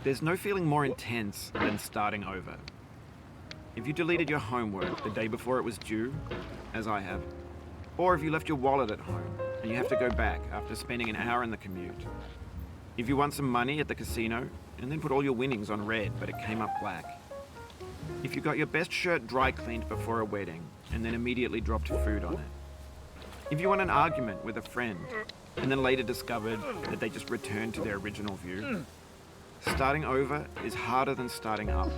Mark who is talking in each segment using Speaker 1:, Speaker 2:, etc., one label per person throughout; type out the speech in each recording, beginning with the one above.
Speaker 1: There's no feeling more intense than starting over. If you deleted your homework the day before it was due, as I have, or if you left your wallet at home and you have to go back after spending an hour in the commute. If you won some money at the casino and then put all your winnings on red but it came up black. If you got your best shirt dry cleaned before a wedding and then immediately dropped food on it. If you won an argument with a friend and then later discovered that they just returned to their original view. Starting over is harder than starting up.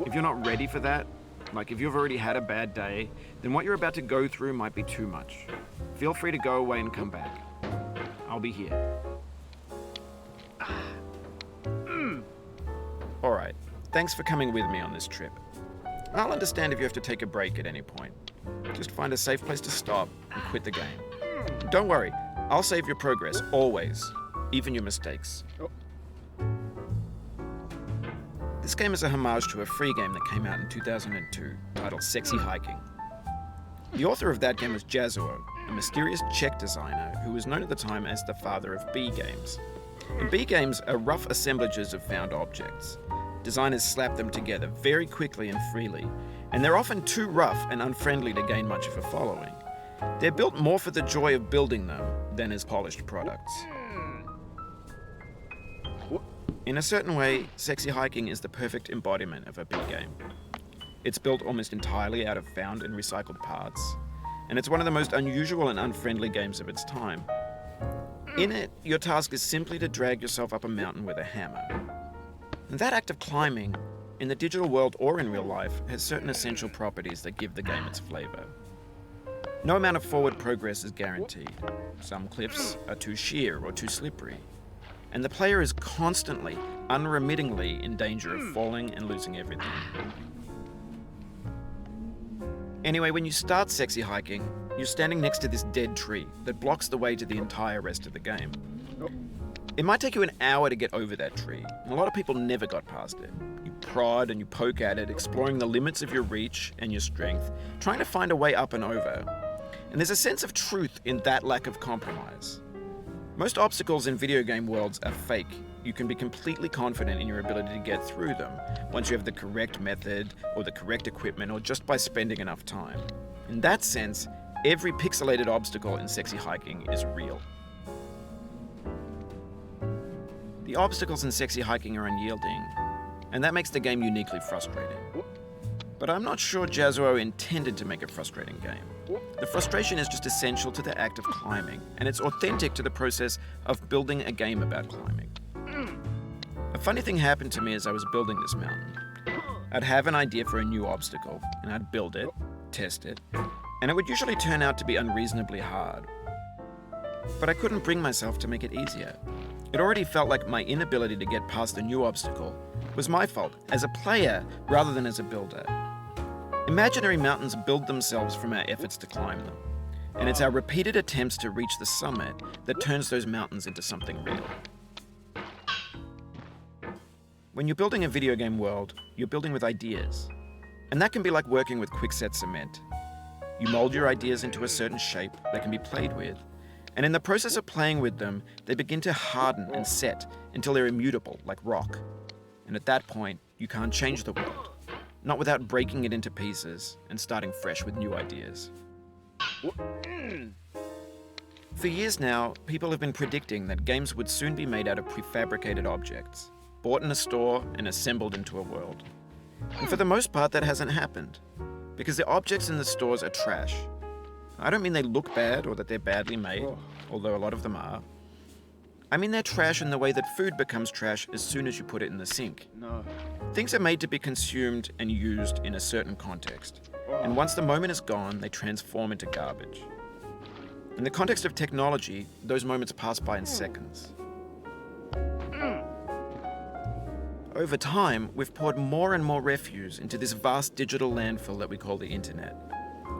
Speaker 1: If you're not ready for that, like if you've already had a bad day, then what you're about to go through might be too much. Feel free to go away and come back. I'll be here. Alright, thanks for coming with me on this trip. I'll understand if you have to take a break at any point. Just find a safe place to stop and quit the game. Don't worry, I'll save your progress, always, even your mistakes. This game is a homage to a free game that came out in 2002, titled Sexy Hiking. The author of that game was Jazzuo, a mysterious Czech designer who was known at the time as the father of B games. And B games are rough assemblages of found objects. Designers slap them together very quickly and freely, and they're often too rough and unfriendly to gain much of a following. They're built more for the joy of building them than as polished products. In a certain way, Sexy Hiking is the perfect embodiment of a B game. It's built almost entirely out of found and recycled parts, and it's one of the most unusual and unfriendly games of its time. In it, your task is simply to drag yourself up a mountain with a hammer. And that act of climbing, in the digital world or in real life, has certain essential properties that give the game its flavor. No amount of forward progress is guaranteed. Some cliffs are too sheer or too slippery. And the player is constantly, unremittingly in danger of falling and losing everything. Anyway, when you start Sexy Hiking, you're standing next to this dead tree that blocks the way to the entire rest of the game. It might take you an hour to get over that tree, and a lot of people never got past it. You prod and you poke at it, exploring the limits of your reach and your strength, trying to find a way up and over. And there's a sense of truth in that lack of compromise. Most obstacles in video game worlds are fake. You can be completely confident in your ability to get through them once you have the correct method or the correct equipment or just by spending enough time. In that sense, every pixelated obstacle in Sexy Hiking is real. The obstacles in Sexy Hiking are unyielding, and that makes the game uniquely frustrating. But I'm not sure Jazzuo intended to make a frustrating game. The frustration is just essential to the act of climbing, and it's authentic to the process of building a game about climbing. A funny thing happened to me as I was building this mountain. I'd have an idea for a new obstacle, and I'd build it, test it, and it would usually turn out to be unreasonably hard. But I couldn't bring myself to make it easier. It already felt like my inability to get past the new obstacle was my fault as a player rather than as a builder. Imaginary mountains build themselves from our efforts to climb them, and it's our repeated attempts to reach the summit that turns those mountains into something real. When you're building a video game world, you're building with ideas, and that can be like working with quickset cement. You mold your ideas into a certain shape that can be played with, and in the process of playing with them, they begin to harden and set until they're immutable, like rock. And at that point, you can't change the world, not without breaking it into pieces and starting fresh with new ideas. For years now, people have been predicting that games would soon be made out of prefabricated objects, bought in a store and assembled into a world. And for the most part, that hasn't happened, because the objects in the stores are trash. I don't mean they look bad or that they're badly made, although a lot of them are. I mean they're trash in the way that food becomes trash as soon as you put it in the sink.
Speaker 2: No.
Speaker 1: Things are made to be consumed and used in a certain context, and once the moment is gone, they transform into garbage. In the context of technology, those moments pass by in seconds. Over time, we've poured more and more refuse into this vast digital landfill that we call the internet.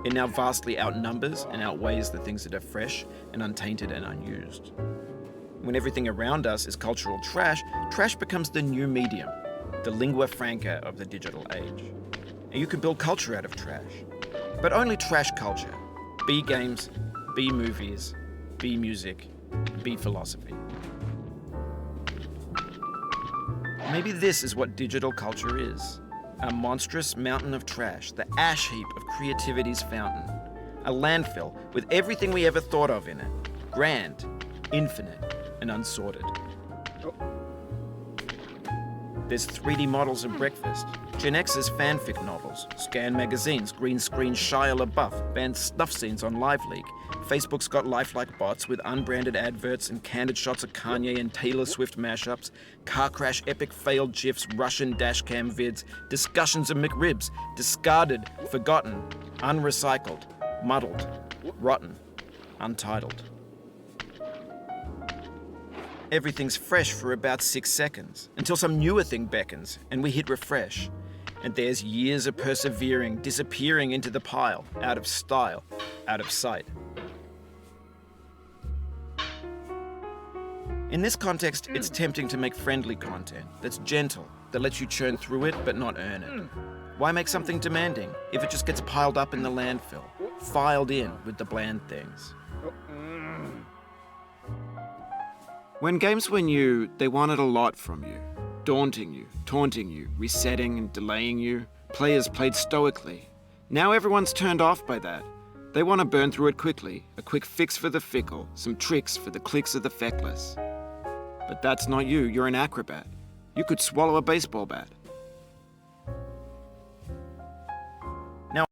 Speaker 1: It now vastly outnumbers and outweighs the things that are fresh and untainted and unused. When everything around us is cultural trash, trash becomes the new medium, the lingua franca of the digital age. And you can build culture out of trash, but only trash culture. B games, B movies, B music, B philosophy. Maybe this is what digital culture is. A monstrous mountain of trash, the ash heap of creativity's fountain. A landfill with everything we ever thought of in it. Grand, infinite, and unsorted. There's 3D models of breakfast, Gen X's fanfic novels, Scan magazines, green screen Shia LaBeouf, banned snuff scenes on LiveLeak. Facebook's got lifelike bots with unbranded adverts and candid shots of Kanye and Taylor Swift mashups, car crash epic failed GIFs, Russian dashcam vids, discussions of McRibs, discarded, forgotten, unrecycled, muddled, rotten, untitled. Everything's fresh for about 6 seconds, until some newer thing beckons and we hit refresh. And there's years of persevering disappearing into the pile, out of style, out of sight. In this context, it's tempting to make friendly content that's gentle, that lets you churn through it but not earn it. Why make something demanding if it just gets piled up in the landfill, filed in with the bland things? When games were new, they wanted a lot from you. Daunting you, taunting you, resetting and delaying you. Players played stoically. Now everyone's turned off by that. They want to burn through it quickly, a quick fix for the fickle, some tricks for the clicks of the feckless. But that's not you, you're an acrobat. You could swallow a baseball bat. Now